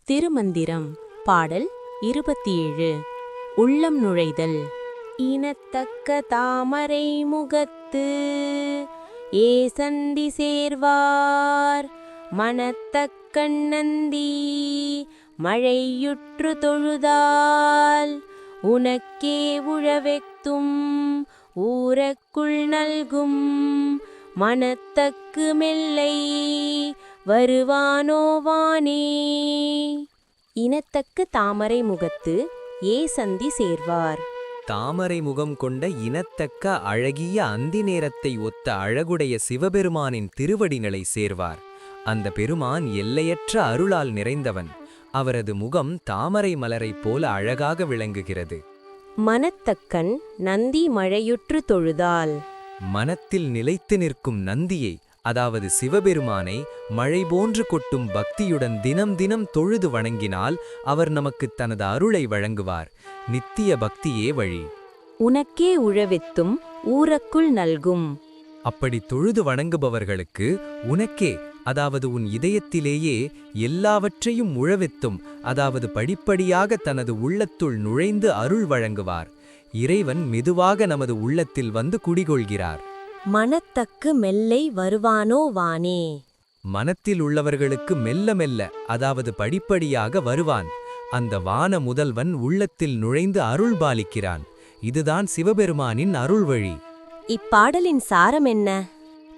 திருமந்திரம் பாடல் 27. உள்ளம் நுழைதல். இனத்தக்க தாமரை முகத்து ஏசந்தி சேர்வார் மனத்தக்கண் நந்தி மழையுற்று தொழுதால் உனக்கே உழவெத்தும் ஊரக்குள் நல்கும் மனத்தக்கு மெல்லை வருவானோவானே. இனத்தக்கு தாமரை முகத்து ஏசந்தி சேர்வார். தாமரை முகம் கொண்ட இனத்தக்க அழகிய அந்தி நேரத்தை ஒத்த அழகுடைய சிவபெருமானின் திருவடிகளை சேர்வார். அந்த பெருமான் எல்லையற்ற அருளால் நிறைந்தவன். அவரது முகம் தாமரை மலரைப் போல அழகாக விளங்குகிறது. மனத்தக்கண் நந்தி மழையுற்று தொழுதால். மனத்தில் நிலைத்து நிற்கும் நந்தியை, அதாவது சிவபெருமானை, மழை போன்று கொட்டும் பக்தியுடன் தினம் தினம் தொழுது வணங்கினால் அவர் நமக்கு தனது அருளை வழங்குவார். நித்திய பக்தியே வழி. உனக்கே உழவெத்தும் ஊரக்குள் நல்கும். அப்படி தொழுது வணங்குபவர்களுக்கு உனக்கே, அதாவது உன் இதயத்திலேயே எல்லாவற்றையும் உழவெத்தும், அதாவது படிப்படியாக தனது உள்ளத்துள் நுழைந்து அருள் வழங்குவார். இறைவன் மெதுவாக நமது உள்ளத்தில் வந்து குடிகொள்கிறார். மனத்தக்கு மெல்லை வருவானோவானே. மனத்தில் உள்ளவர்களுக்கு மெல்ல மெல்ல, அதாவது படிப்படியாக வருவான். அந்த வான முதல்வன் உள்ளத்தில் நுழைந்து அருள் பாலிக்கிறான். இதுதான் சிவபெருமானின் அருள் வழி. இப்பாடலின் சாரம் என்ன?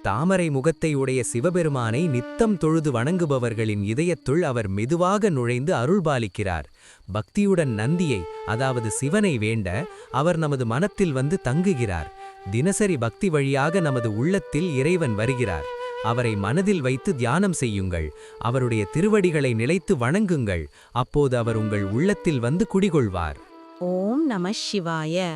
தாமரை முகத்தை உடைய சிவபெருமானை நித்தம் தொழுது வணங்குபவர்களின் இதயத்துள் அவர் மெதுவாக நுழைந்து அருள்பாலிக்கிறார். பக்தியுடன் நந்தியை, அதாவது சிவனை வேண்ட அவர் நமது மனத்தில் வந்து தங்குகிறார். தினசரி பக்தி வழியாக நமது உள்ளத்தில் இறைவன் வருகிறார். அவரை மனதில் வைத்து தியானம் செய்யுங்கள். அவருடைய திருவடிகளை நிலைத்து வணங்குங்கள். அப்போது அவர் உங்கள் உள்ளத்தில் வந்து குடிகொள்வார். ஓம் நம சிவாய.